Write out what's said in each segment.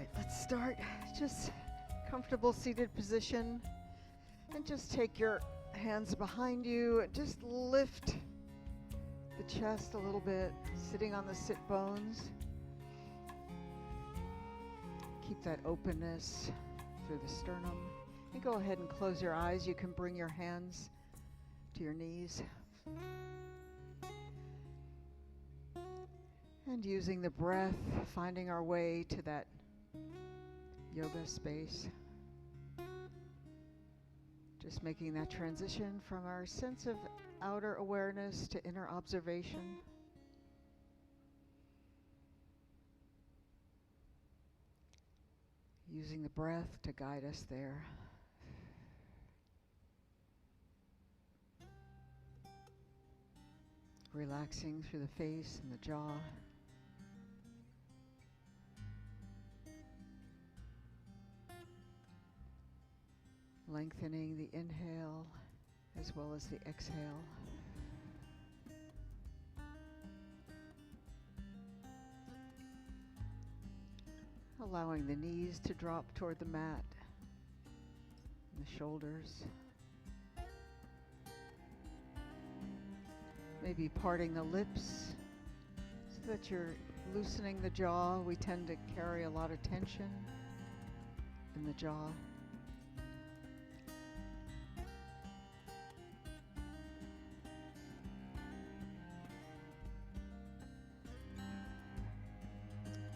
right, let's start. Just comfortable seated position. And just take your hands behind you and just lift the chest a little bit, sitting on the sit bones. Keep that openness through the sternum. And go ahead and close your eyes. You can bring your hands to your knees. And using the breath, finding our way to that yoga space. Just making that transition from our sense of outer awareness to inner observation. Using the breath to guide us there. Relaxing through the face and the jaw. Lengthening the inhale as well as the exhale. Allowing the knees to drop toward the mat and the shoulders. Maybe parting the lips so that you're loosening the jaw. We tend to carry a lot of tension in the jaw.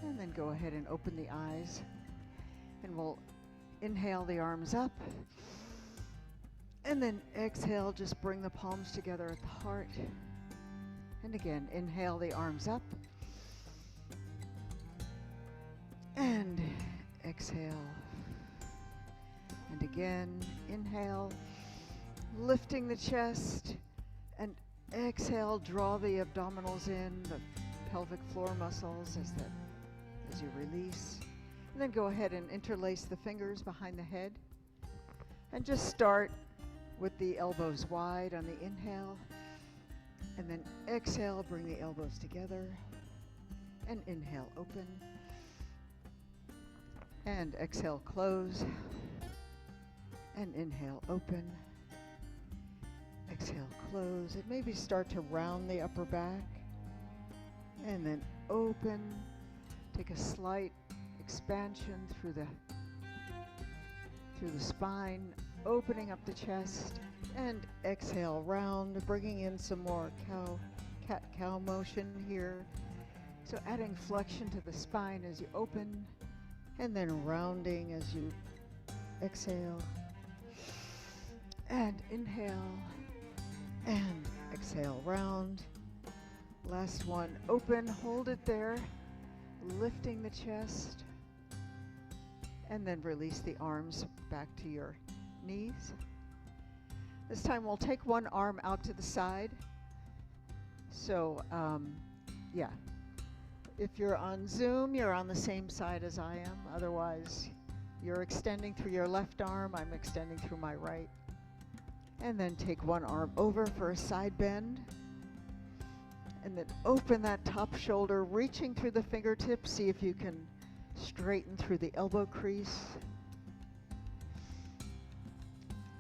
And then go ahead and open the eyes. And we'll inhale the arms up. And then exhale, just bring the palms together at the heart. And again, inhale the arms up. And exhale. And again, inhale, lifting the chest. And exhale, draw the abdominals in, the pelvic floor muscles as you release. And then go ahead and interlace the fingers behind the head. And just start with the elbows wide on the inhale. And then exhale, bring the elbows together. And inhale, open. And exhale, close. And inhale, open. Exhale, close. And maybe start to round the upper back. And then open. Take a slight expansion through the spine, opening up the chest, and exhale, round, bringing in some more cat-cow motion here. So adding flexion to the spine as you open, and then rounding as you exhale, and inhale, and exhale, round. Last one, open, hold it there. Lifting the chest, and then release the arms back to your knees. This time we'll take one arm out to the side. So, if you're on Zoom, you're on the same side as I am. Otherwise, you're extending through your left arm, I'm extending through my right. And then take one arm over for a side bend. And then open that top shoulder, reaching through the fingertips. See if you can straighten through the elbow crease.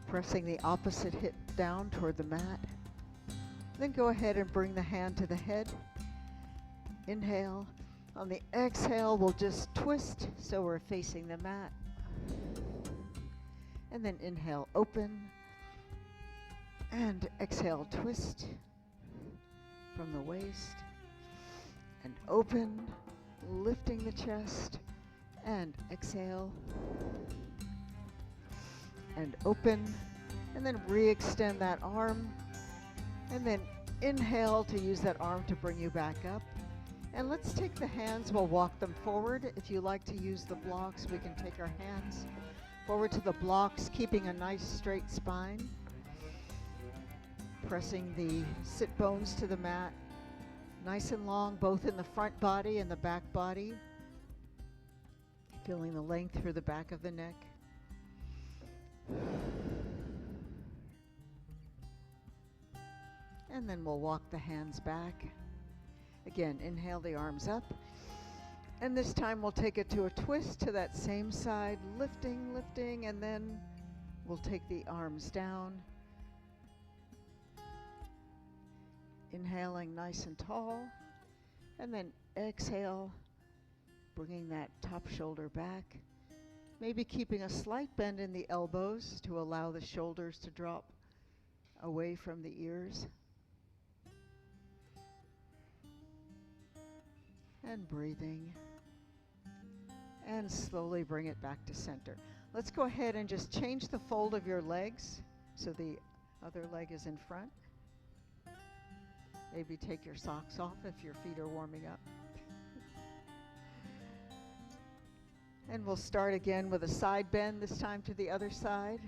Pressing the opposite hip down toward the mat. Then go ahead and bring the hand to the head. Inhale. On the exhale, we'll just twist so we're facing the mat. And then inhale, open. And exhale, twist from the waist, and open, lifting the chest, and exhale, and open, and then re-extend that arm, and then inhale to use that arm to bring you back up. And let's take the hands, we'll walk them forward. If you like to use the blocks, we can take our hands forward to the blocks, keeping a nice straight spine. Pressing the sit bones to the mat, nice and long, both in the front body and the back body. Feeling the length through the back of the neck. And then we'll walk the hands back. Again, inhale the arms up. And this time we'll take it to a twist to that same side, lifting, lifting, and then we'll take the arms down. Inhaling nice and tall, and then exhale, bringing that top shoulder back. Maybe keeping a slight bend in the elbows to allow the shoulders to drop away from the ears. And breathing. And slowly bring it back to center. Let's go ahead and just change the fold of your legs so the other leg is in front. Maybe take your socks off if your feet are warming up. And we'll start again with a side bend, this time to the other side.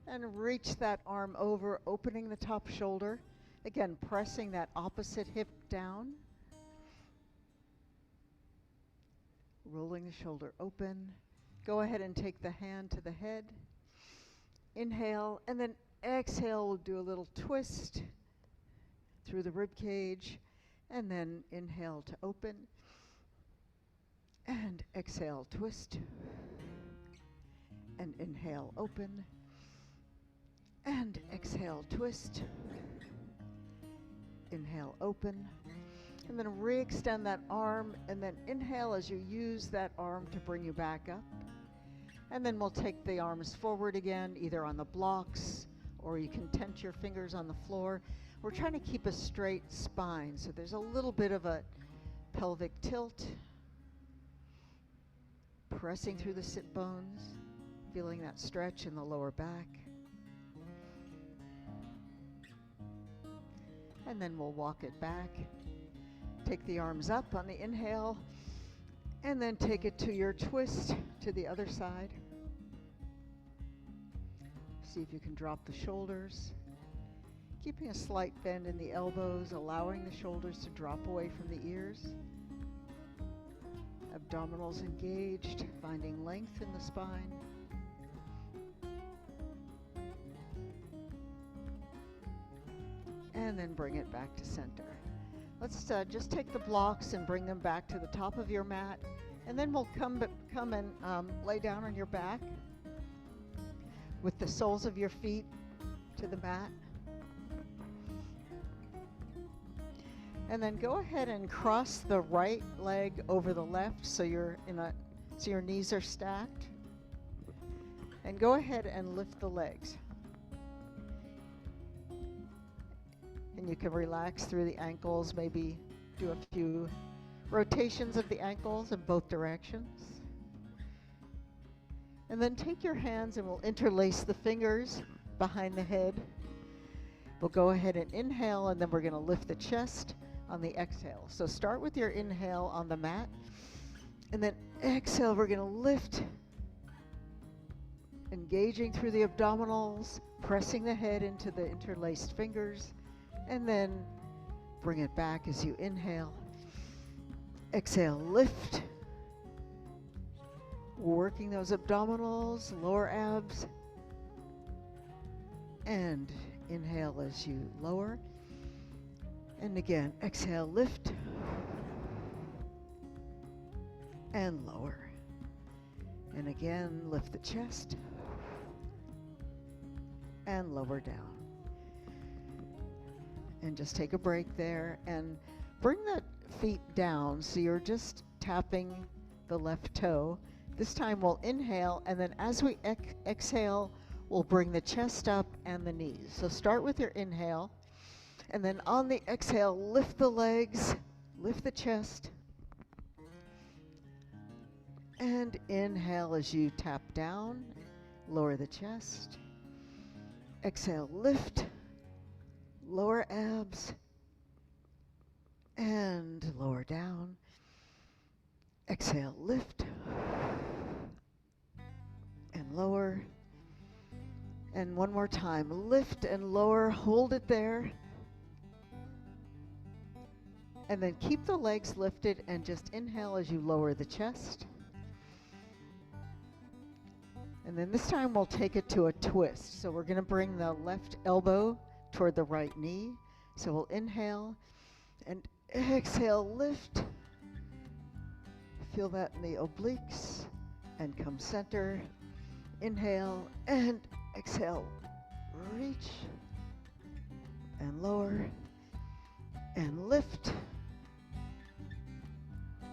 And reach that arm over, opening the top shoulder. Again, pressing that opposite hip down. Rolling the shoulder open. Go ahead and take the hand to the head. Inhale, and then exhale. We'll do a little twist through the rib cage, and then inhale to open, and exhale, twist, and inhale, open, and exhale, twist, inhale, open, and then re-extend that arm, and then inhale as you use that arm to bring you back up. And then we'll take the arms forward again, either on the blocks, or you can tent your fingers on the floor. We're trying to keep a straight spine, so there's a little bit of a pelvic tilt. Pressing through the sit bones, feeling that stretch in the lower back. And then we'll walk it back. Take the arms up on the inhale, and then take it to your twist to the other side. See if you can drop the shoulders. Keeping a slight bend in the elbows, allowing the shoulders to drop away from the ears. Abdominals engaged, finding length in the spine. And then bring it back to center. Let's just take the blocks and bring them back to the top of your mat. And then we'll come and lay down on your back with the soles of your feet to the mat. And then go ahead and cross the right leg over the left so your knees are stacked. And go ahead and lift the legs. And you can relax through the ankles, maybe do a few rotations of the ankles in both directions. And then take your hands and we'll interlace the fingers behind the head. We'll go ahead and inhale, and then we're going to lift the chest on the exhale. So start with your inhale on the mat, and then exhale, we're going to lift, engaging through the abdominals, pressing the head into the interlaced fingers, and then bring it back as you inhale. Exhale, lift, working those abdominals, lower abs, and inhale as you lower. And again, exhale, lift, and lower. And again, lift the chest, and lower down. And just take a break there, and bring the feet down so you're just tapping the left toe. This time we'll inhale, and then as we exhale, we'll bring the chest up and the knees. So start with your inhale, and then on the exhale, lift the legs, lift the chest, and inhale as you tap down, lower the chest. Exhale, lift, lower abs, and lower down. Exhale, lift, and lower. And one more time, lift and lower, hold it there. And then keep the legs lifted and just inhale as you lower the chest. And then this time we'll take it to a twist. So we're going to bring the left elbow toward the right knee. So we'll inhale and exhale, lift. Feel that in the obliques. And come center. Inhale and exhale. Reach and lower and lift.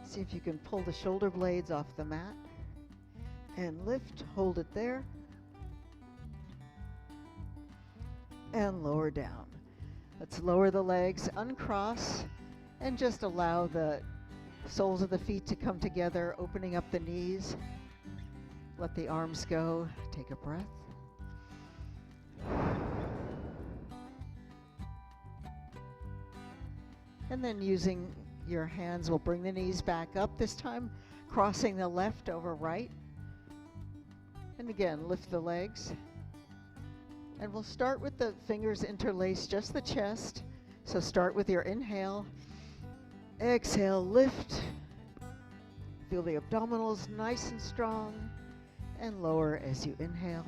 See if you can pull the shoulder blades off the mat. And lift, hold it there. And lower down. Let's lower the legs, uncross, and just allow the soles of the feet to come together, opening up the knees. Let the arms go. Take a breath. And then using your hands, we'll bring the knees back up, this time crossing the left over right. And again, lift the legs. And we'll start with the fingers interlaced, just the chest. So start with your inhale. Exhale, lift. Feel the abdominals nice and strong. And lower as you inhale.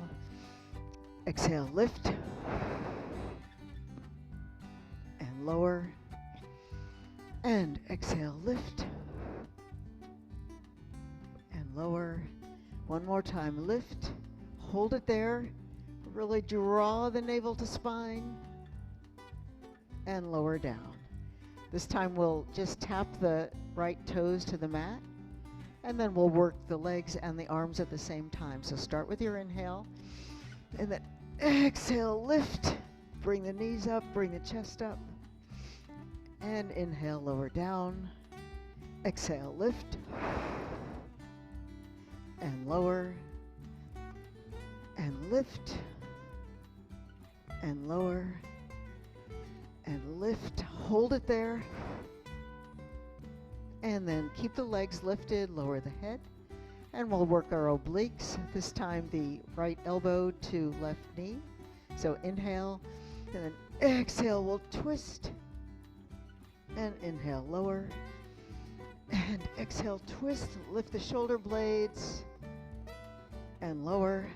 Exhale, lift. And lower. And exhale, lift. And lower. One more time, lift. Hold it there. Really draw the navel to spine. And lower down. This time we'll just tap the right toes to the mat. And then we'll work the legs and the arms at the same time. So start with your inhale. And then exhale, lift. Bring the knees up, bring the chest up. And inhale, lower down. Exhale, lift. And lower. And lift. And lower. And lift. Hold it there. And then keep the legs lifted, lower the head. And we'll work our obliques. This time the right elbow to left knee. So inhale, and then exhale, we'll twist. And inhale, lower. And exhale, twist, lift the shoulder blades. And lower.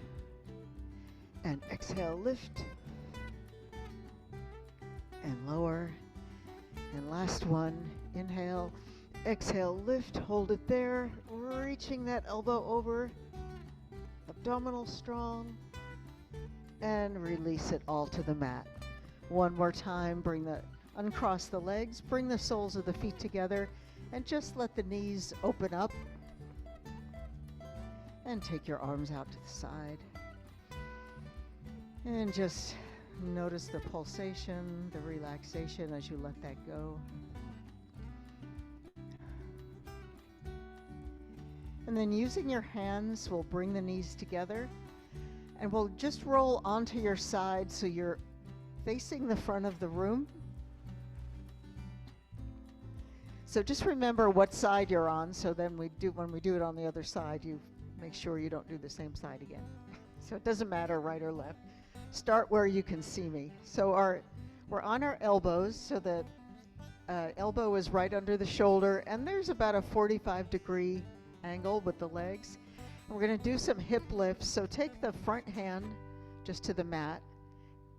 And exhale, lift. And lower. And last one, inhale. Exhale, lift, hold it there, reaching that elbow over, abdominal strong, and release it all to the mat. One more time, uncross the legs, bring the soles of the feet together, and just let the knees open up, and take your arms out to the side. And just notice the pulsation, the relaxation as you let that go. And then using your hands, we'll bring the knees together and we'll just roll onto your side so you're facing the front of the room. So just remember what side you're on, so then when we do it on the other side, you make sure you don't do the same side again. So it doesn't matter right or left. Start where you can see me. So we're on our elbows, so the elbow is right under the shoulder, and there's about a 45-degree angle with the legs. And we're going to do some hip lifts. So take the front hand just to the mat,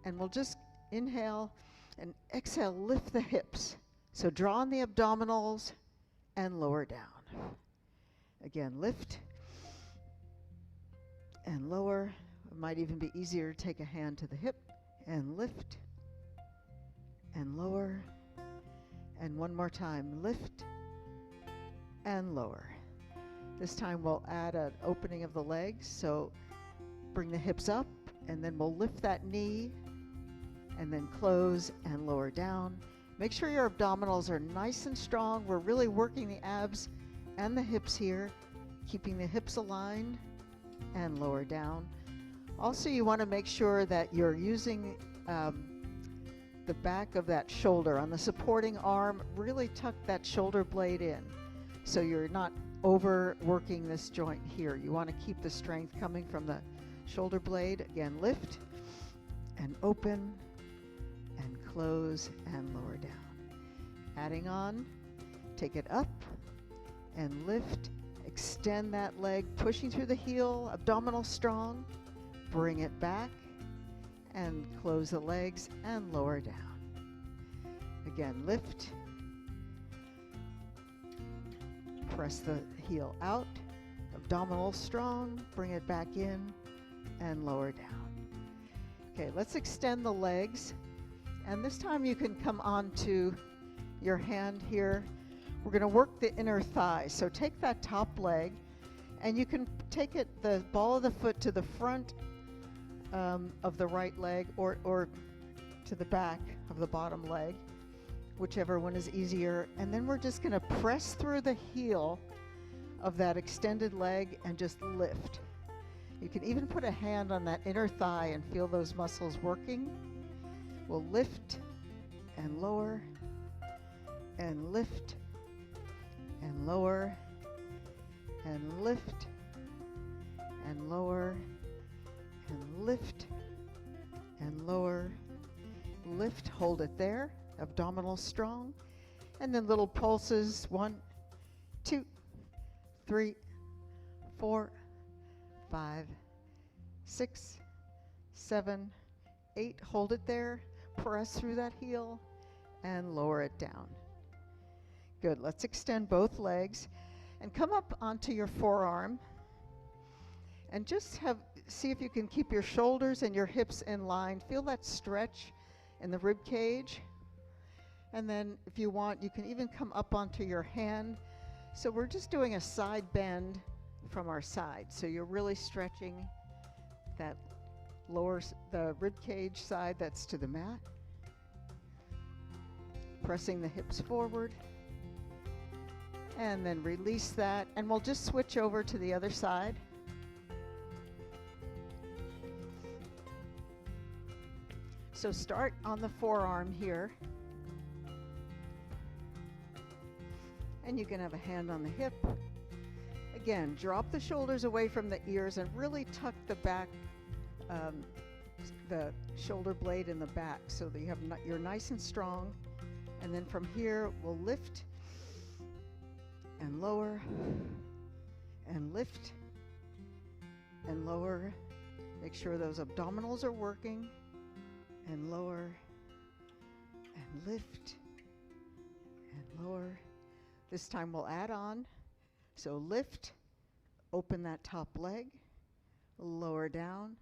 and we'll just inhale and exhale, lift the hips. So draw on the abdominals and lower down. Again, lift and lower. It might even be easier to take a hand to the hip and lift and lower. And one more time, lift and lower. This time we'll add an opening of the legs. So bring the hips up, and then we'll lift that knee and then close and lower down. Make sure your abdominals are nice and strong. We're really working the abs and the hips here, keeping the hips aligned and lower down. Also, you want to make sure that you're using the back of that shoulder on the supporting arm. Really tuck that shoulder blade in so you're not overworking this joint here. You want to keep the strength coming from the shoulder blade. Again, lift and open and close and lower down. Adding on, take it up and lift. Extend that leg, pushing through the heel, abdominal strong. Bring it back and close the legs and lower down. Again, lift. Press the heel out, abdominals strong, bring it back in and lower down. Okay, let's extend the legs. And this time you can come onto your hand here. We're going to work the inner thigh. So take that top leg and you can take it, the ball of the foot, to the front of the right leg or to the back of the bottom leg, whichever one is easier. And then we're just going to press through the heel of that extended leg and just lift. You can even put a hand on that inner thigh and feel those muscles working. We'll lift and lower and lift and lower and lift and lower and lift and lower. Lift, hold it there, abdominals strong, and then little pulses. 1, 2, 3, 4, 5, 6, 7, 8. Hold it there, press through that heel, and lower it down. Good. Let's extend both legs and come up onto your forearm and just see if you can keep your shoulders and your hips in line. Feel that stretch in the rib cage. And then if you want, you can even come up onto your hand. So we're just doing a side bend from our side. So you're really stretching that the rib cage side that's to the mat. Pressing the hips forward. And then release that. And we'll just switch over to the other side. So start on the forearm here. And you can have a hand on the hip. Again, drop the shoulders away from the ears and really tuck the back, the shoulder blade in the back so that you're nice and strong. And then from here, we'll lift and lower and lift and lower. Make sure those abdominals are working. And lower and lift and lower. This time we'll add on. So lift, open that top leg, lower down,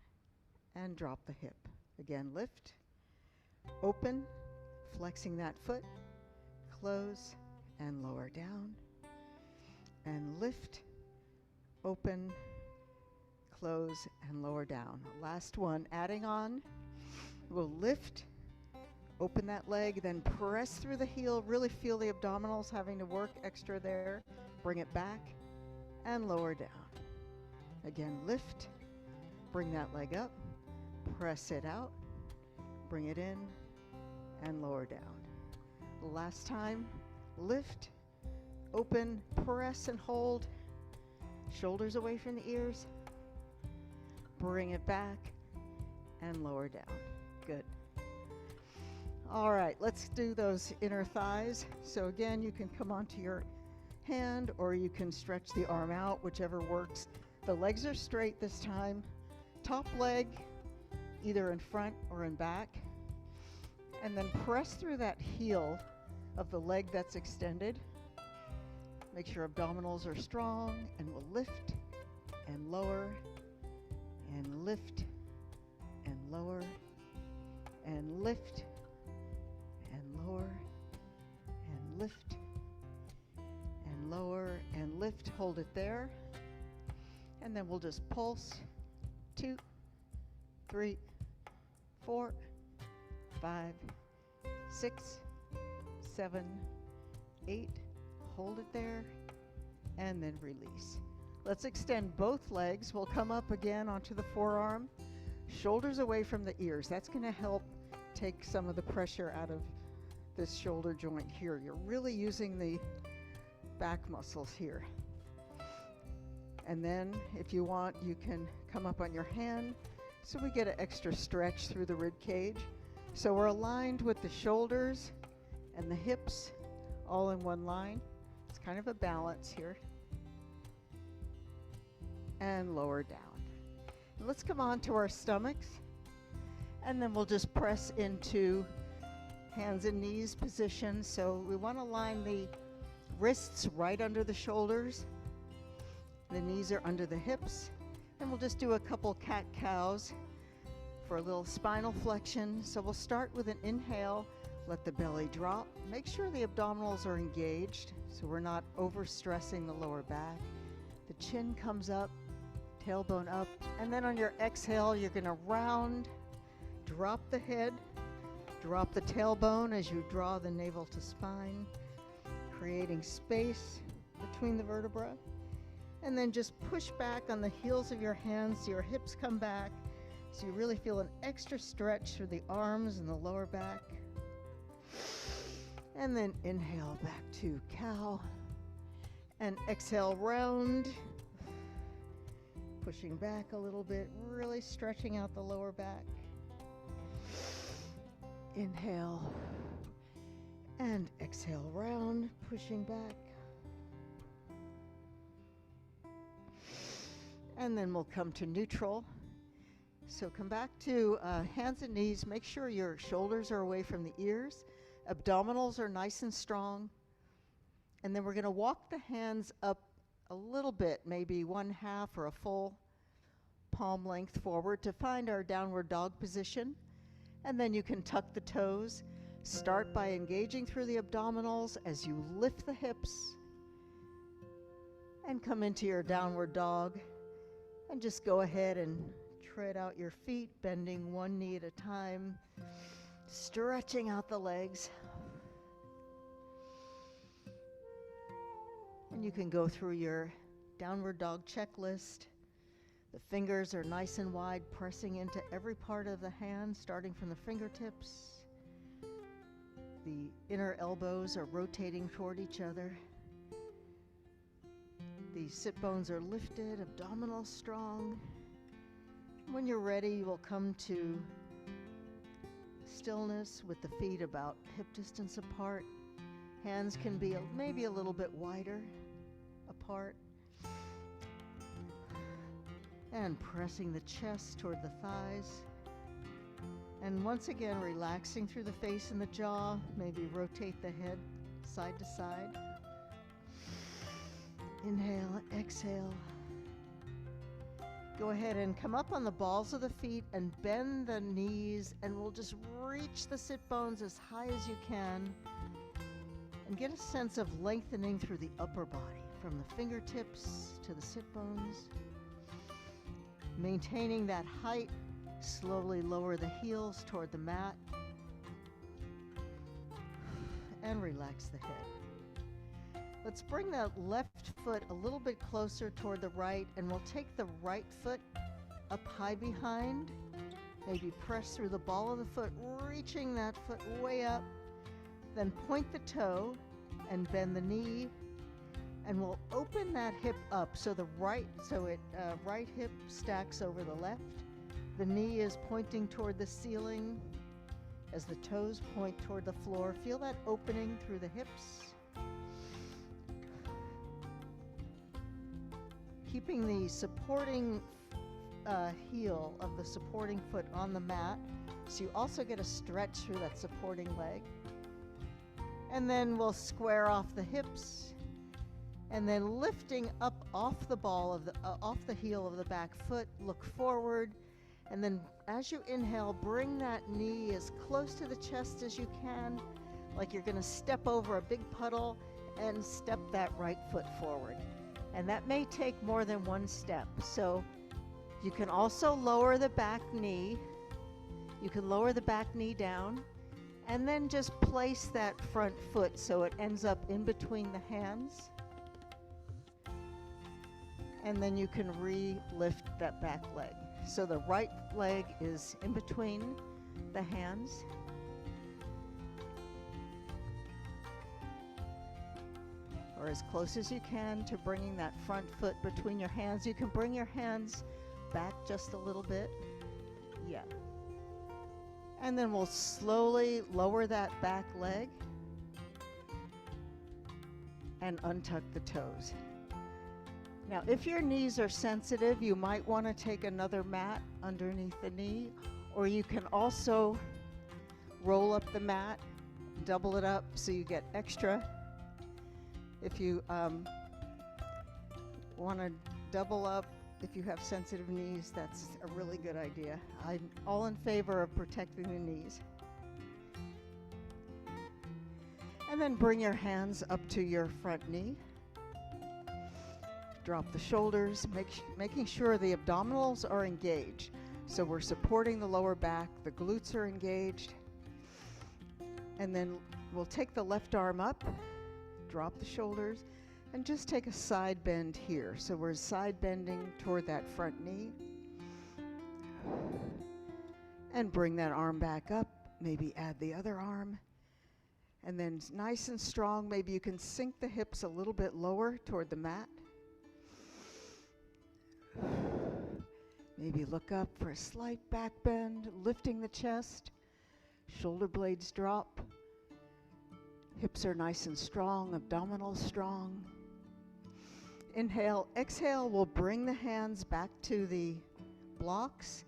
and drop the hip. Again, lift, open, flexing that foot, close, and lower down. And lift, open, close, and lower down. Last one, adding on. We'll lift, open that leg, then press through the heel. Really feel the abdominals having to work extra there. Bring it back and lower down. Again, lift, bring that leg up, press it out, bring it in, and lower down. Last time, lift, open, press and hold. Shoulders away from the ears. Bring it back and lower down. Good. All right, let's do those inner thighs. So again, you can come onto your hand or you can stretch the arm out, whichever works. The legs are straight this time. Top leg either in front or in back. And then press through that heel of the leg that's extended. Make sure abdominals are strong, and we'll lift and lower and lift and lower and lift and lower and lift and lower and lift. Hold it there. And then we'll just pulse. 2, 3, 4, 5, 6, 7, 8. Hold it there and then release. Let's extend both legs. We'll come up again onto the forearm. Shoulders away from the ears. That's going to help take some of the pressure out of this shoulder joint here. You're really using the back muscles here. And then if you want, you can come up on your hand so we get an extra stretch through the rib cage. So we're aligned with the shoulders and the hips all in one line. It's kind of a balance here. And lower down. And let's come on to our stomachs. And then we'll just press into hands and knees position. So we want to line the wrists right under the shoulders. The knees are under the hips. And we'll just do a couple cat-cows for a little spinal flexion. So we'll start with an inhale, let the belly drop. Make sure the abdominals are engaged so we're not overstressing the lower back. The chin comes up, tailbone up, and then on your exhale, you're gonna round, drop the head, drop the tailbone as you draw the navel to spine, creating space between the vertebrae. And then just push back on the heels of your hands so your hips come back, so you really feel an extra stretch through the arms and the lower back. And then inhale back to cow. And exhale, round. Pushing back a little bit, really stretching out the lower back. Inhale. And exhale, round, pushing back. And then we'll come to neutral. So come back to hands and knees. Make sure your shoulders are away from the ears. Abdominals are nice and strong. And then we're going to walk the hands up a little bit, maybe 1/2 or a full palm length forward to find our downward dog position. And then you can tuck the toes. Start by engaging through the abdominals as you lift the hips and come into your downward dog. And just go ahead and tread out your feet, bending one knee at a time, stretching out the legs. And you can go through your downward dog checklist. The fingers are nice and wide, pressing into every part of the hand, starting from the fingertips. The inner elbows are rotating toward each other. The sit bones are lifted, abdominals strong. When you're ready, you will come to stillness with the feet about hip distance apart. Hands can be maybe a little bit wider apart. And pressing the chest toward the thighs. And once again, relaxing through the face and the jaw. Maybe rotate the head side to side. Inhale, exhale. Go ahead and come up on the balls of the feet and bend the knees, and we'll just reach the sit bones as high as you can and get a sense of lengthening through the upper body from the fingertips to the sit bones. Maintaining that height, slowly lower the heels toward the mat and relax the head. Let's bring the left foot a little bit closer toward the right, and we'll take the right foot up high behind. Maybe press through the ball of the foot, reaching that foot way up. Then point the toe and bend the knee, and we'll open that hip up so the right hip stacks over the left. The knee is pointing toward the ceiling as the toes point toward the floor. Feel that opening through the hips. Keeping the supporting heel of the supporting foot on the mat, so you also get a stretch through that supporting leg. And then we'll square off the hips, and then lifting up off the heel of the back foot, look forward, and then as you inhale, bring that knee as close to the chest as you can, like you're going to step over a big puddle, and step that right foot forward. And that may take more than one step. So you can also lower the back knee. You can lower the back knee down and then just place that front foot so it ends up in between the hands. And then you can re-lift that back leg. So the right leg is in between the hands. Or as close as you can to bringing that front foot between your hands. You can bring your hands back just a little bit. Yeah. And then we'll slowly lower that back leg and untuck the toes. Now, if your knees are sensitive, you might want to take another mat underneath the knee, or you can also roll up the mat, double it up so you get extra. If you want to double up. If you have sensitive knees, that's a really good idea. I'm all in favor of protecting the knees. And then bring your hands up to your front knee. Drop the shoulders, making sure the abdominals are engaged. So we're supporting the lower back, the glutes are engaged. And then we'll take the left arm up, drop the shoulders, and just take a side bend here. So we're side bending toward that front knee. And bring that arm back up, maybe add the other arm. And then nice and strong, maybe you can sink the hips a little bit lower toward the mat. Maybe look up for a slight back bend, lifting the chest. Shoulder blades drop. Hips are nice and strong, abdominals strong. Inhale, exhale, we'll bring the hands back to the blocks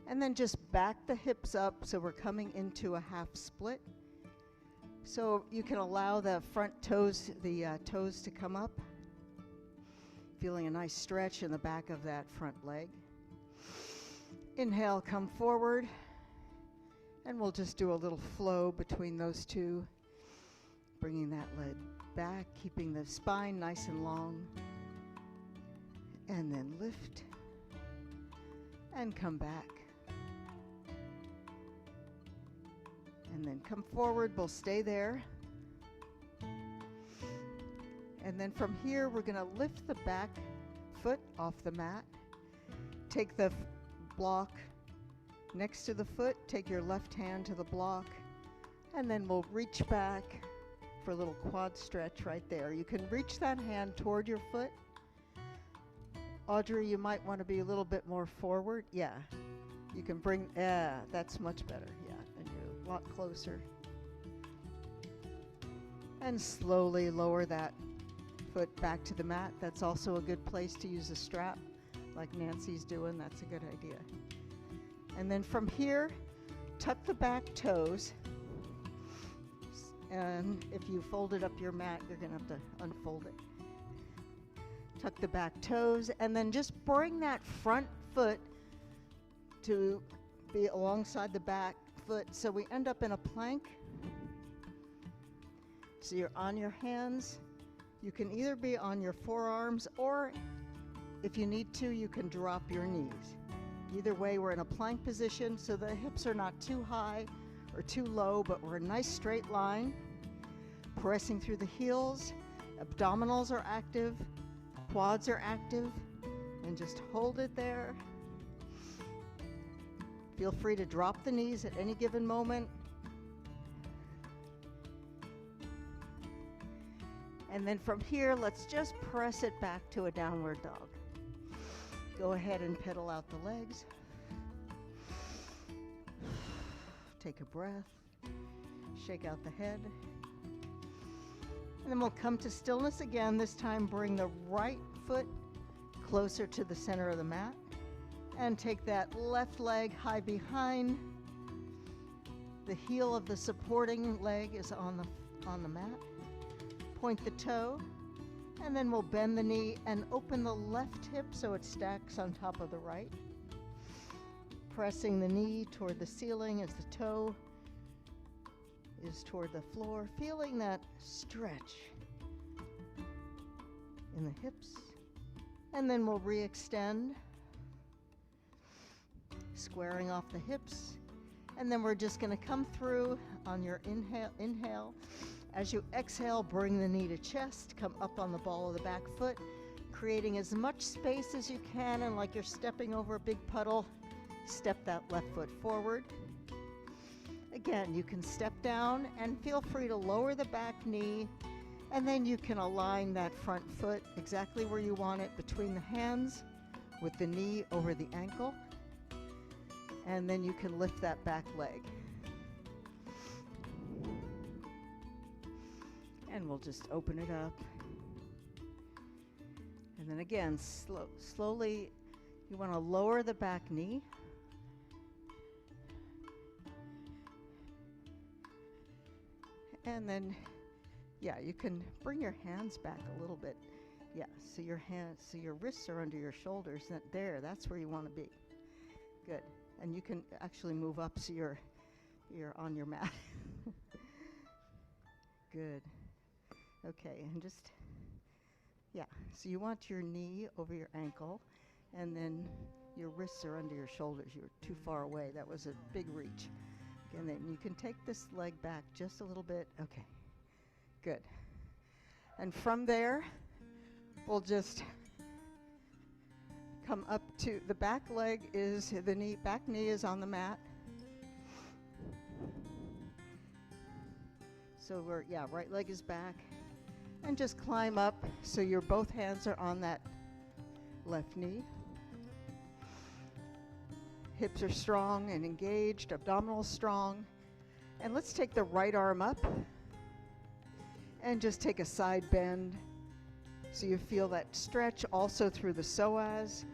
and then just back the hips up so we're coming into a half split. So you can allow the front toes, the toes to come up. Feeling a nice stretch in the back of that front leg. Inhale, come forward. And we'll just do a little flow between those two. Bringing that leg back, keeping the spine nice and long. And then lift. And come back. And then come forward, we'll stay there. And then from here, we're going to lift the back foot off the mat. Take the block next to the foot, take your left hand to the block, and then we'll reach back for a little quad stretch right there. You can reach that hand toward your foot. Audrey, you might want to be a little bit more forward. Yeah, you can bring, that's much better. Yeah, and you're a lot closer. And slowly lower that foot back to the mat. That's also a good place to use a strap like Nancy's doing. That's a good idea. And then from here, tuck the back toes. And if you folded up your mat, you're going to have to unfold it. Tuck the back toes and then just bring that front foot to be alongside the back foot. So we end up in a plank. So you're on your hands. You can either be on your forearms or if you need to, you can drop your knees. Either way, we're in a plank position so the hips are not too high or too low, but we're a nice straight line. Pressing through the heels, abdominals are active, quads are active, and just hold it there. Feel free to drop the knees at any given moment. And then from here, let's just press it back to a downward dog. Go ahead and pedal out the legs. Take a breath. Shake out the head. And then we'll come to stillness again. This time bring the right foot closer to the center of the mat. And take that left leg high behind. The heel of the supporting leg is on the mat. Point the toe, and then we'll bend the knee and open the left hip so it stacks on top of the right. Pressing the knee toward the ceiling as the toe is toward the floor, feeling that stretch in the hips. And then we'll re-extend, squaring off the hips. And then we're just going to come through on your inhale. As you exhale, bring the knee to chest, come up on the ball of the back foot, creating as much space as you can, and like you're stepping over a big puddle, step that left foot forward. Again, you can step down and feel free to lower the back knee, and then you can align that front foot exactly where you want it between the hands with the knee over the ankle, and then you can lift that back leg. And we'll just open it up. And then again, slowly, you want to lower the back knee. And then, yeah, you can bring your hands back a little bit Yeah, so your hands, so your wrists are under your shoulders. There, that's where you want to be. Good. And you can actually move up so you're on your mat. Good. Okay, and just, yeah. So you want your knee over your ankle, and then your wrists are under your shoulders. You're too far away. That was a big reach. And then you can take this leg back just a little bit. Okay, good. And from there, we'll just come up to the back leg is the knee, back knee is on the mat. So we're, yeah, right leg is back. And just climb up so your both hands are on that left knee. Hips are strong and engaged, abdominals strong. And let's take the right arm up and just take a side bend so you feel that stretch also through the psoas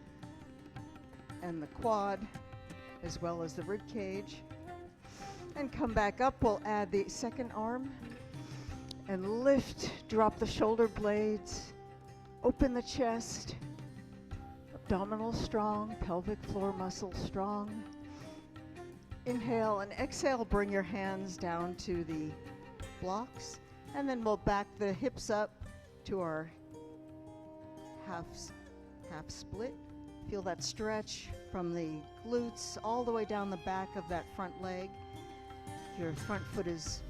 and the quad as well as the rib cage. And come back up, we'll add the second arm and lift, drop the shoulder blades, open the chest, abdominal strong, pelvic floor muscles strong. Inhale and exhale, bring your hands down to the blocks, and then we'll back the hips up to our half split. Feel that stretch from the glutes all the way down the back of that front leg. Your front foot is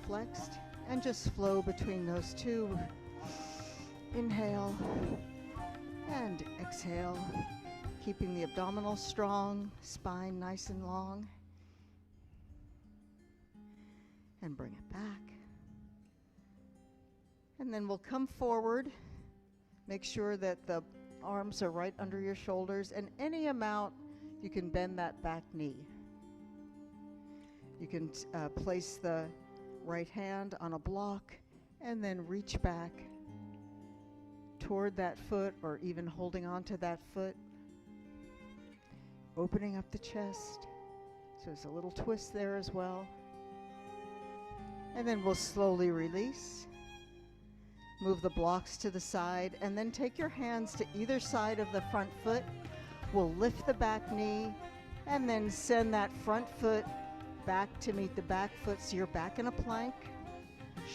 flexed, and just flow between those two. Inhale and exhale, keeping the abdominals strong, spine nice and long. And bring it back. And then we'll come forward. Make sure that the arms are right under your shoulders, and any amount you can bend that back knee. You can place the right hand on a block and then reach back toward that foot, or even holding on to that foot. Opening up the chest. So there's a little twist there as well. And then we'll slowly release. Move the blocks to the side, and then take your hands to either side of the front foot. We'll lift the back knee and then send that front foot back to meet the back foot, so you're back in a plank.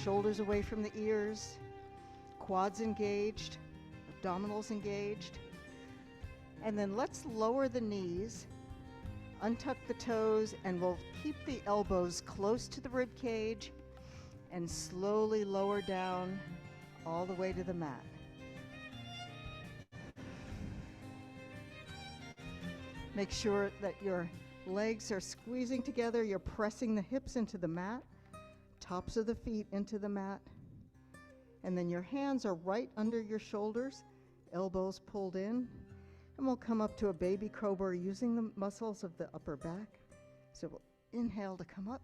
Shoulders away from the ears, quads engaged, abdominals engaged. And then let's lower the knees, untuck the toes, and we'll keep the elbows close to the rib cage and slowly lower down all the way to the mat. Make sure that your legs are squeezing together. You're pressing the hips into the mat, tops of the feet into the mat. And then your hands are right under your shoulders, elbows pulled in. And we'll come up to a baby cobra using the muscles of the upper back. So we'll inhale to come up.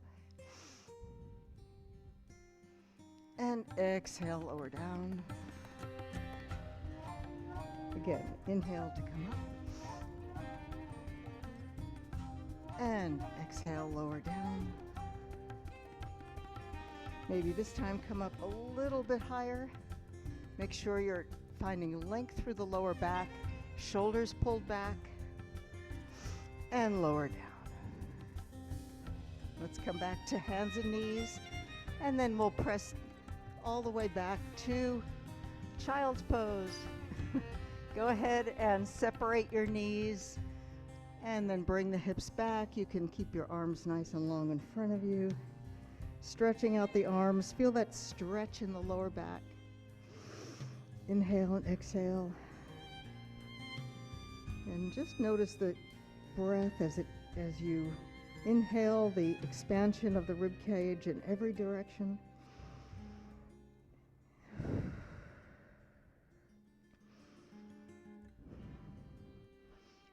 And exhale, lower down. Again, inhale to come up. And exhale, lower down. Maybe this time come up a little bit higher. Make sure you're finding length through the lower back, shoulders pulled back, and lower down. Let's come back to hands and knees, and then we'll press all the way back to child's pose. Go ahead and separate your knees and then bring the hips back. You can keep your arms nice and long in front of you. Stretching out the arms. Feel that stretch in the lower back. Inhale and exhale. And just notice the breath as you inhale, the expansion of the rib cage in every direction.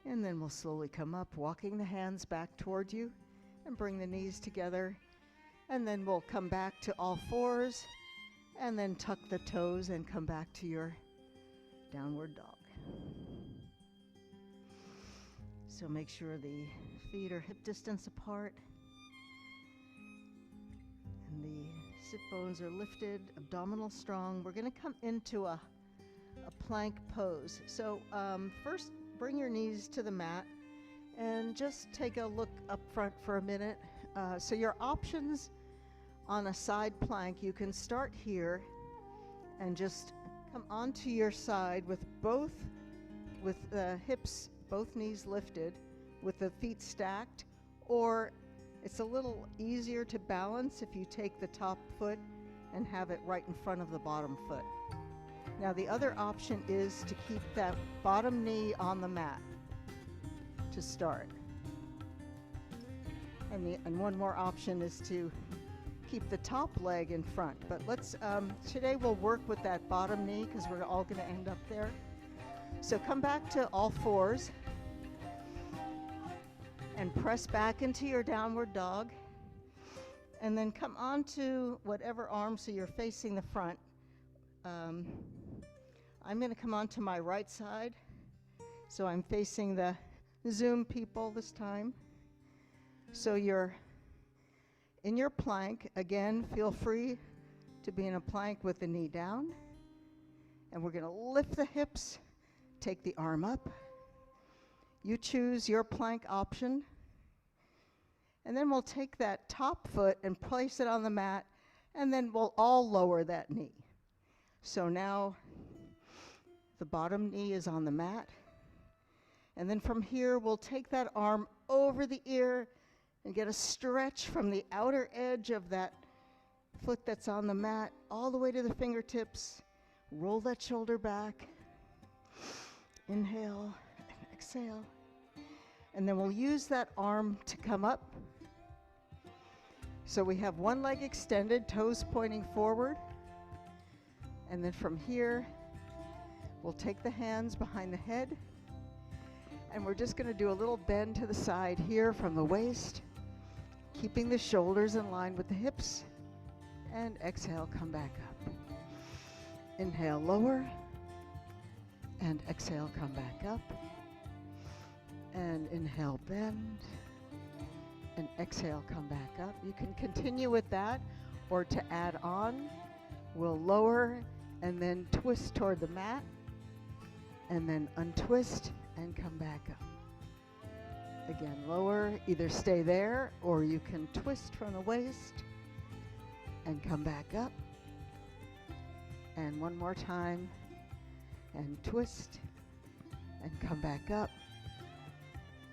And then we'll slowly come up, walking the hands back toward you, and bring the knees together. And then we'll come back to all fours, and then tuck the toes and come back to your downward dog. So make sure the feet are hip distance apart, and the sit bones are lifted, abdominal strong. We're going to come into a plank pose. So first, bring your knees to the mat and just take a look up front for a minute. So your options on a side plank, you can start here and just come onto your side with the hips, both knees lifted, with the feet stacked, or it's a little easier to balance if you take the top foot and have it right in front of the bottom foot. Now the other option is to keep that bottom knee on the mat to start. And one more option is to keep the top leg in front. But today we'll work with that bottom knee because we're all going to end up there. So come back to all fours and press back into your downward dog. And then come onto whatever arm so you're facing the front. I'm going to come onto my right side. So I'm facing the Zoom people this time. So you're in your plank. Again, feel free to be in a plank with the knee down. And we're going to lift the hips, take the arm up. You choose your plank option. And then we'll take that top foot and place it on the mat, and then we'll all lower that knee. So now the bottom knee is on the mat. And then from here, we'll take that arm over the ear and get a stretch from the outer edge of that foot that's on the mat all the way to the fingertips. Roll that shoulder back. Inhale and exhale. And then we'll use that arm to come up. So we have one leg extended, toes pointing forward. And then from here, we'll take the hands behind the head. And we're just going to do a little bend to the side here from the waist, keeping the shoulders in line with the hips. And exhale, come back up. Inhale, lower. And exhale, come back up. And inhale, bend. And exhale, come back up. You can continue with that, or to add on, we'll lower and then twist toward the mat, and then untwist and come back up. Again, lower, either stay there, or you can twist from the waist and come back up. And one more time, and twist and come back up.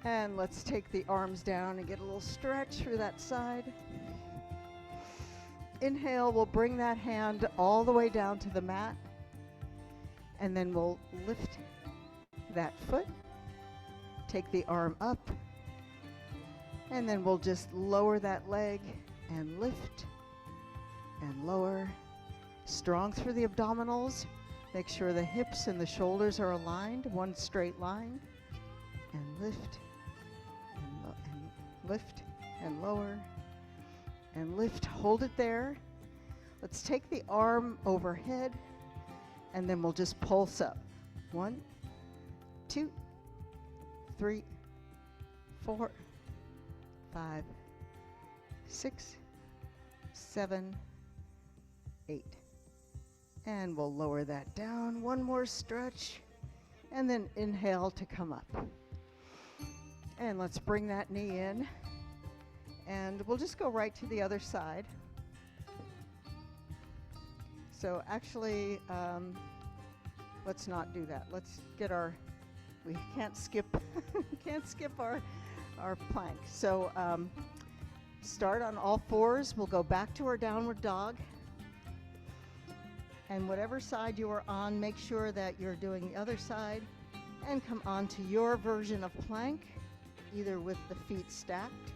And let's take the arms down and get a little stretch through that side. Inhale, we'll bring that hand all the way down to the mat. And then we'll lift that foot, take the arm up, and then we'll just lower that leg and lift and lower. Strong through the abdominals. Make sure the hips and the shoulders are aligned, one straight line. And lift. Lift and lower and lift. Hold it there. Let's take the arm overhead and then we'll just pulse up. 1, 2, 3, 4, 5, 6, 7, 8. And we'll lower that down. One more stretch and then inhale to come up. And let's bring that knee in, and we'll just go right to the other side. So actually, let's not do that. Let's get we can't skip, our plank. So start on all fours. We'll go back to our downward dog. And whatever side you are on, make sure that you're doing the other side, and come on to your version of plank, either with the feet stacked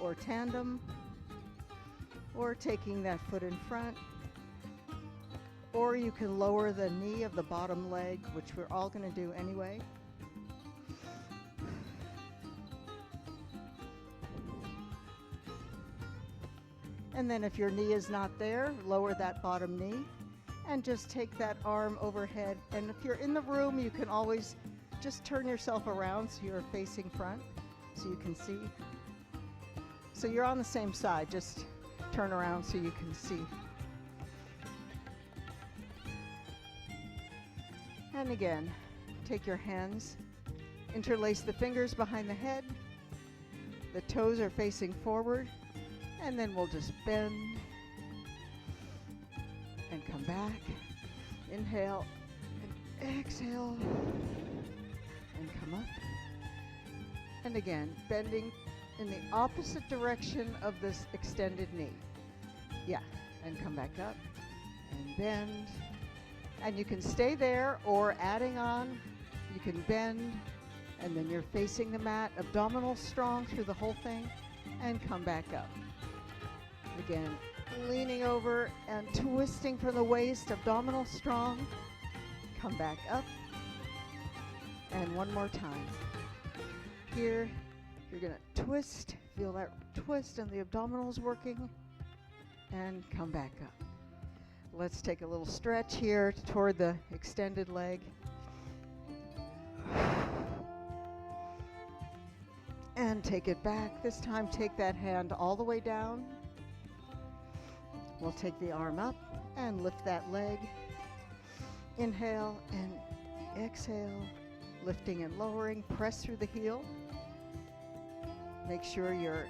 or tandem, or taking that foot in front, or you can lower the knee of the bottom leg, which we're all going to do anyway. And then if your knee is not there, lower that bottom knee and just take that arm overhead. And if you're in the room, you can always just turn yourself around so you're facing front so you can see. So you're on the same side, just turn around so you can see. And again, take your hands, interlace the fingers behind the head. The toes are facing forward. And then we'll just bend and come back. Inhale and exhale and come up. And again, bending in the opposite direction of this extended knee. Yeah, and come back up and bend. And you can stay there, or adding on, you can bend and then you're facing the mat, abdominals strong through the whole thing, and come back up. Again, leaning over and twisting from the waist, abdominals strong, come back up. And one more time. Here, you're gonna twist, feel that twist and the abdominals working, and come back up. Let's take a little stretch here toward the extended leg. And take it back. This time, take that hand all the way down. We'll take the arm up and lift that leg. Inhale and exhale, lifting and lowering. Press through the heel. Make sure your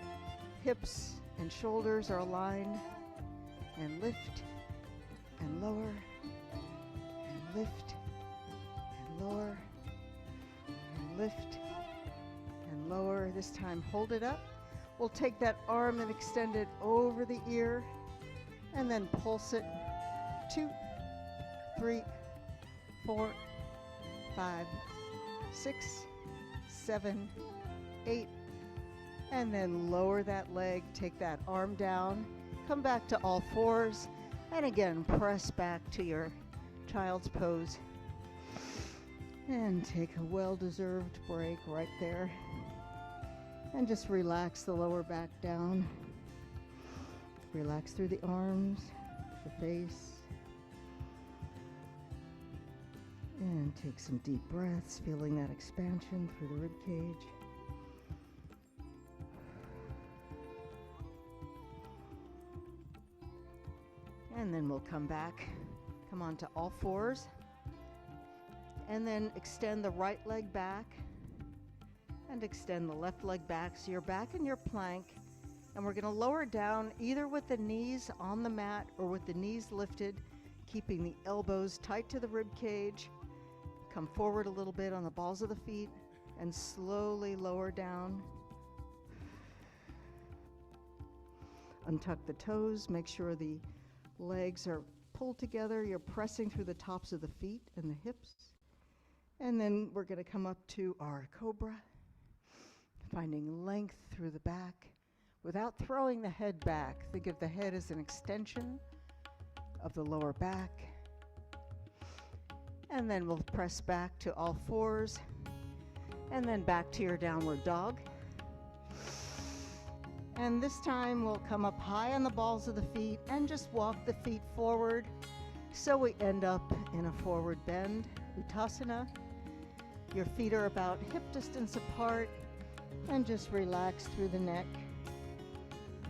hips and shoulders are aligned. And lift and lower and lift and lower and lift and lower. This time, hold it up. We'll take that arm and extend it over the ear and then pulse it. 2, 3, 4, 5, 6, 7, 8, and then lower that leg, take that arm down, come back to all fours, and again, press back to your child's pose. And take a well-deserved break right there. And just relax the lower back down. Relax through the arms, the face. And take some deep breaths, feeling that expansion through the rib cage. And then we'll come back, come onto all fours, and then extend the right leg back and extend the left leg back. So you're back in your plank, and we're gonna lower down either with the knees on the mat or with the knees lifted, keeping the elbows tight to the rib cage. Come forward a little bit on the balls of the feet and slowly lower down. Untuck the toes, make sure the legs are pulled together. You're pressing through the tops of the feet and the hips. And then we're going to come up to our cobra, finding length through the back without throwing the head back. Think of the head as an extension of the lower back. And then we'll press back to all fours and then back to your downward dog. And this time we'll come up high on the balls of the feet and just walk the feet forward so we end up in a forward bend, Uttasana. Your feet are about hip distance apart, and just relax through the neck.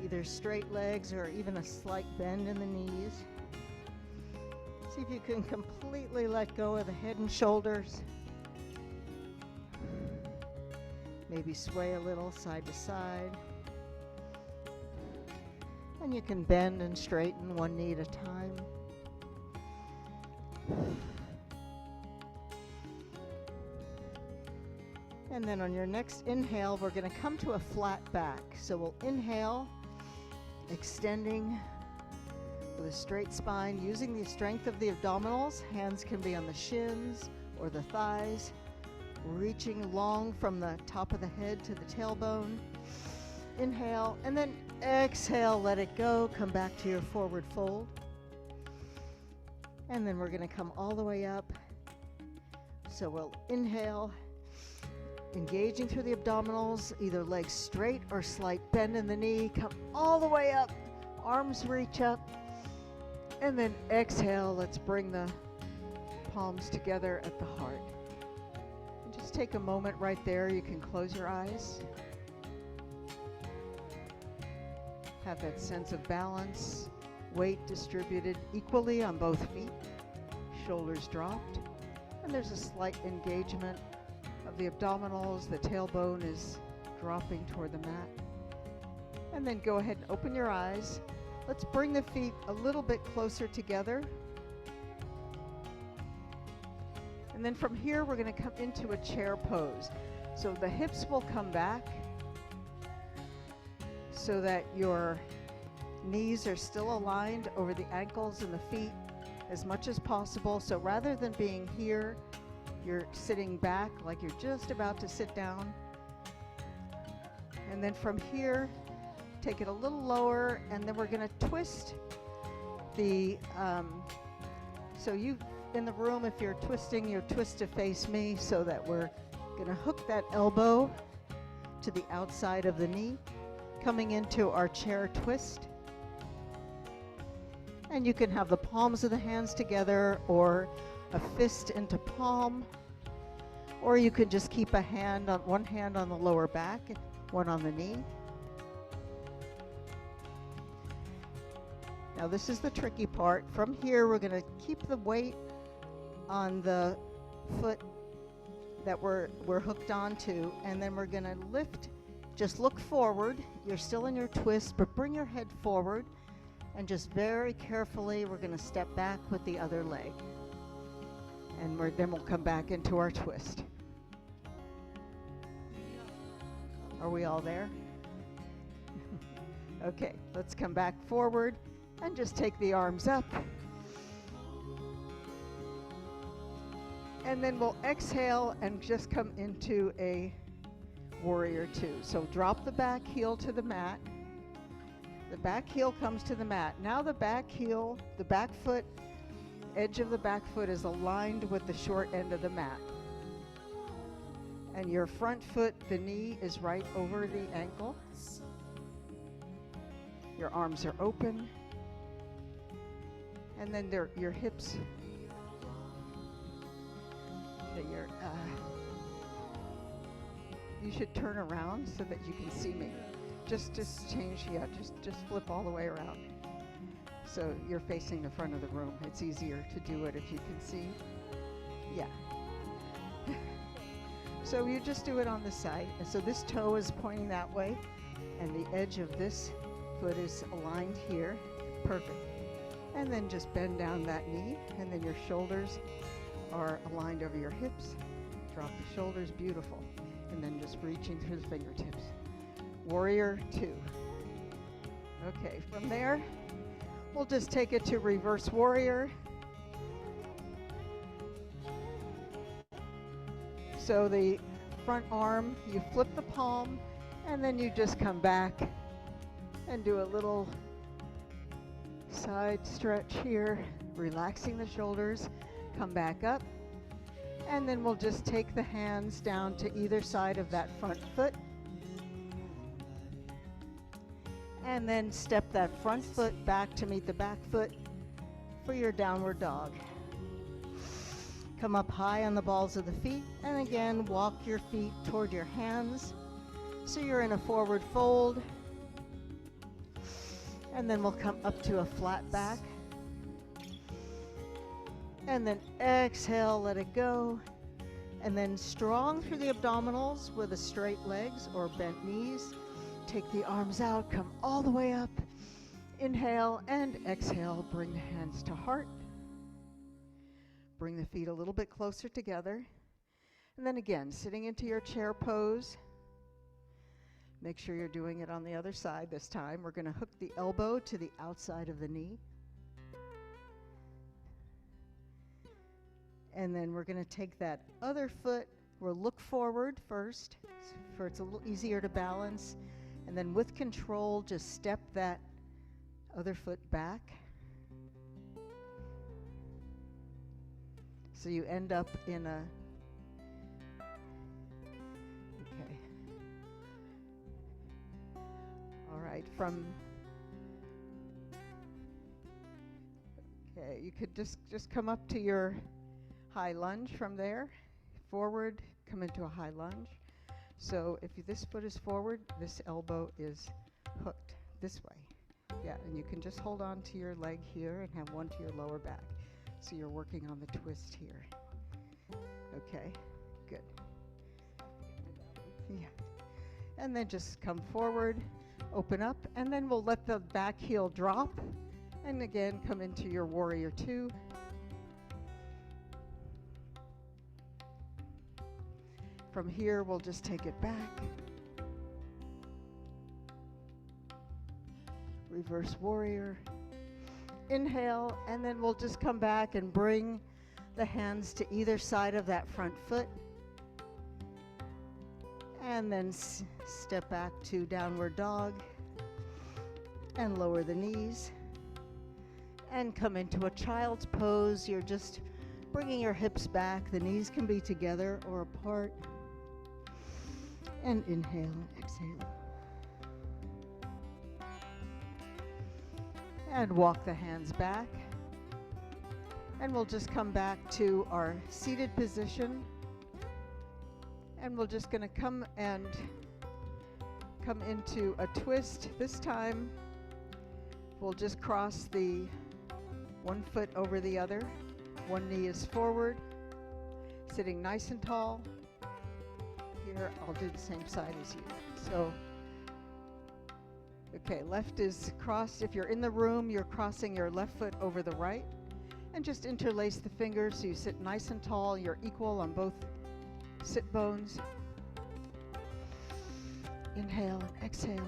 Either straight legs or even a slight bend in the knees. See if you can completely let go of the head and shoulders. Maybe sway a little side to side. And you can bend and straighten one knee at a time. And then on your next inhale, we're going to come to a flat back. So we'll inhale, extending with a straight spine, using the strength of the abdominals. Hands can be on the shins or the thighs, reaching long from the top of the head to the tailbone. Inhale, and then exhale, let it go. Come back to your forward fold. And then we're going to come all the way up. So we'll inhale, engaging through the abdominals, either legs straight or slight bend in the knee. Come all the way up, arms reach up. And then exhale, let's bring the palms together at the heart. And just take a moment right there. You can close your eyes. Have that sense of balance, weight distributed equally on both feet, shoulders dropped. And there's a slight engagement of the abdominals. The tailbone is dropping toward the mat. And then go ahead and open your eyes. Let's bring the feet a little bit closer together. And then from here, we're going to come into a chair pose. So the hips will come back so that your knees are still aligned over the ankles and the feet as much as possible. So rather than being here, you're sitting back like you're just about to sit down. And then from here, take it a little lower, and then we're going to twist the, so you in the room, if you're twisting, you twist to face me so that we're going to hook that elbow to the outside of the knee, coming into our chair twist. And you can have the palms of the hands together or a fist into palm, or you can just keep one hand on the lower back, one on the knee. Now this is the tricky part. From here, we're going to keep the weight on the foot that we're hooked onto, and then we're going to lift. Just look forward. You're still in your twist, but bring your head forward, and just very carefully, we're going to step back with the other leg. And then we'll come back into our twist. Are we all there? Okay, let's come back forward and just take the arms up. And then we'll exhale and just come into a warrior two. So drop the back heel to the mat. The back heel comes to the mat. Now the back heel, the back foot, edge of the back foot is aligned with the short end of the mat. And your front foot, the knee is right over the ankle. Your arms are open. And then your hips, you should turn around so that you can see me. Just change, just flip all the way around. So you're facing the front of the room. It's easier to do it if you can see. Yeah. So you just do it on the side. And so this toe is pointing that way, and the edge of this foot is aligned here. Perfect. And then just bend down that knee, and then your shoulders are aligned over your hips. Drop the shoulders, beautiful. And then just reaching through the fingertips. Warrior two. Okay, from there, we'll just take it to reverse warrior. So the front arm, you flip the palm, and then you just come back and do a little side stretch here, relaxing the shoulders, come back up, and then we'll just take the hands down to either side of that front foot, and then step that front foot back to meet the back foot for your downward dog. Come up high on the balls of the feet, and again, walk your feet toward your hands. So you're in a forward fold. And then we'll come up to a flat back. And then exhale, let it go. And then strong through the abdominals with the straight legs or bent knees. Take the arms out, come all the way up. Inhale and exhale, bring the hands to heart. Bring the feet a little bit closer together. And then again, sitting into your chair pose. Make sure you're doing it on the other side this time. We're going to hook the elbow to the outside of the knee. And then we're going to take that other foot. We'll look forward first, for it's a little easier to balance. And then with control, just step that other foot back. So you end up in a, okay. All right, okay, you could just come up to your high lunge from there. Forward, come into a high lunge. So if this foot is forward, this elbow is hooked this way. Yeah, and you can just hold on to your leg here and have one to your lower back. So you're working on the twist here. Okay, good. Yeah. And then just come forward, open up, and then we'll let the back heel drop. And again, come into your warrior two. From here, we'll just take it back. Reverse warrior. Inhale, and then we'll just come back and bring the hands to either side of that front foot. And then step back to downward dog and lower the knees and come into a child's pose. You're just bringing your hips back. The knees can be together or apart. And inhale, exhale. And walk the hands back. And we'll just come back to our seated position. And we're just going to come into a twist. This time, we'll just cross the one foot over the other. One knee is forward, sitting nice and tall. Here, I'll do the same side as you. So, okay, left is crossed. If you're in the room, you're crossing your left foot over the right. And just interlace the fingers so you sit nice and tall. You're equal on both sit bones. Inhale and exhale.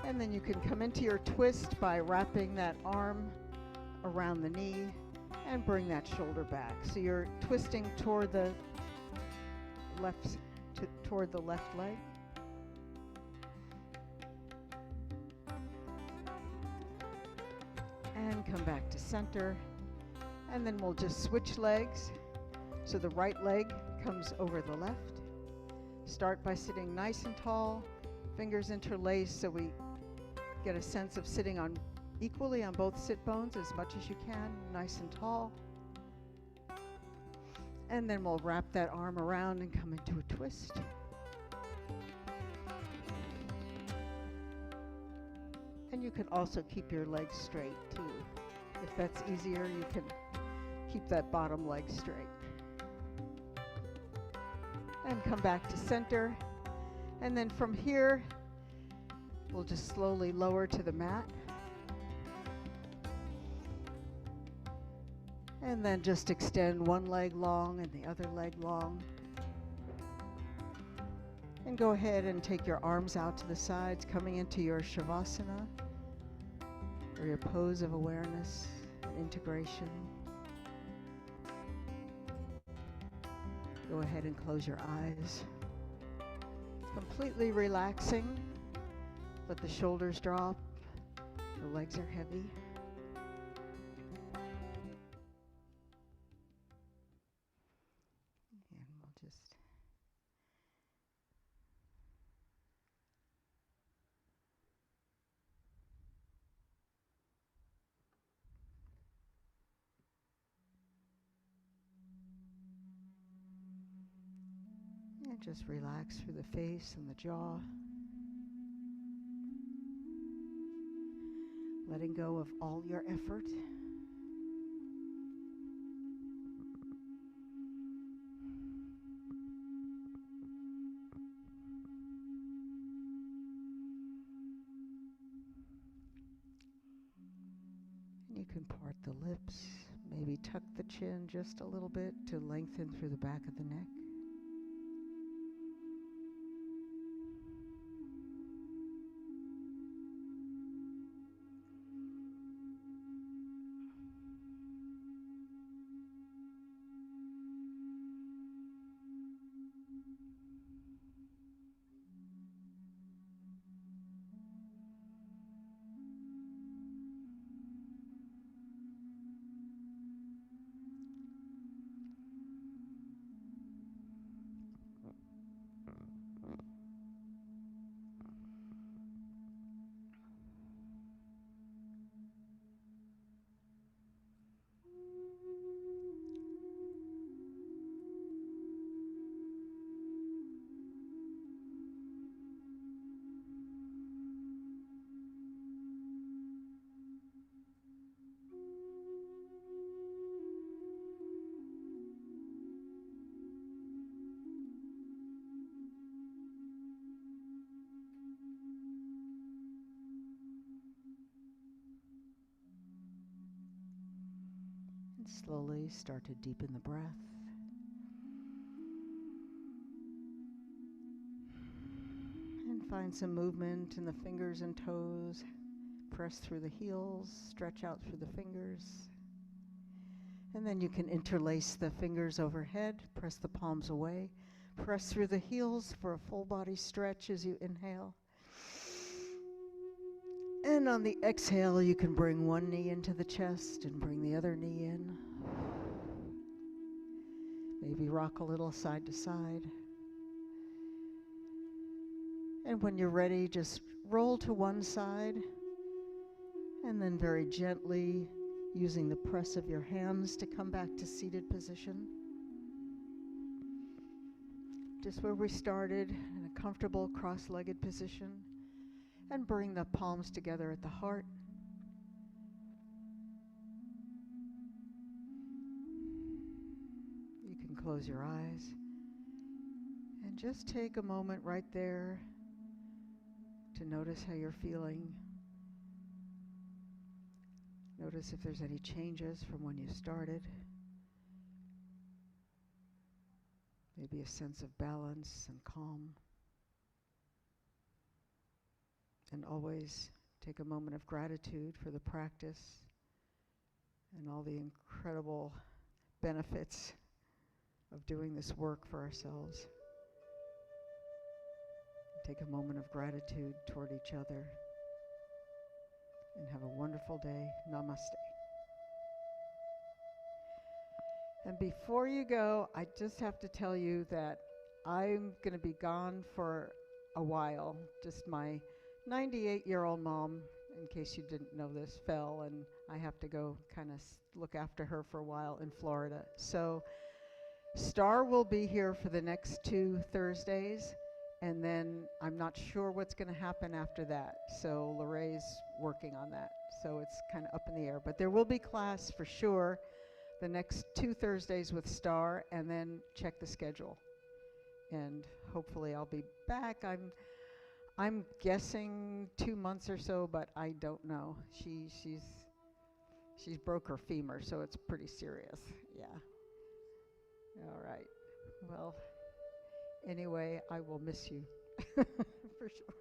And then you can come into your twist by wrapping that arm around the knee and bring that shoulder back. So you're twisting toward the left leg. And come back to center. And then we'll just switch legs. So the right leg comes over the left. Start by sitting nice and tall, fingers interlaced so we get a sense of sitting on equally on both sit bones as much as you can, nice and tall. And then we'll wrap that arm around and come into a twist. And you can also keep your legs straight too. If that's easier, you can keep that bottom leg straight. And come back to center. And then from here, we'll just slowly lower to the mat. And then just extend one leg long and the other leg long. And go ahead and take your arms out to the sides, coming into your Shavasana, or your pose of awareness and integration. Go ahead and close your eyes. Completely relaxing. Let the shoulders drop. The legs are heavy. And we'll just just relax through the face and the jaw. Letting go of all your effort. And you can part the lips, maybe tuck the chin just a little bit to lengthen through the back of the neck. And slowly start to deepen the breath. And find some movement in the fingers and toes. Press through the heels, stretch out through the fingers. And then you can interlace the fingers overhead, press the palms away, press through the heels for a full body stretch as you inhale. And on the exhale, you can bring one knee into the chest and bring the other knee in. Maybe rock a little side to side. And when you're ready, just roll to one side and then very gently, using the press of your hands, to come back to seated position. Just where we started, in a comfortable cross-legged position. And bring the palms together at the heart. You can close your eyes and just take a moment right there to notice how you're feeling. Notice if there's any changes from when you started. Maybe a sense of balance and calm. And always take a moment of gratitude for the practice and all the incredible benefits of doing this work for ourselves. Take a moment of gratitude toward each other. And have a wonderful day. Namaste. And before you go, I just have to tell you that I'm going to be gone for a while. Just my 98-year-old mom, in case you didn't know this, fell, and I have to go kind of look after her for a while in Florida. So Star will be here for the next 2 Thursdays, and then I'm not sure what's going to happen after that. So Lorraine's working on that. So it's kind of up in the air. But there will be class for sure the next 2 Thursdays with Star, and then check the schedule. And hopefully I'll be back. I'm guessing 2 months or so, but I don't know. She's broke her femur, so it's pretty serious. Yeah. All right. Well, anyway, I will miss you for sure.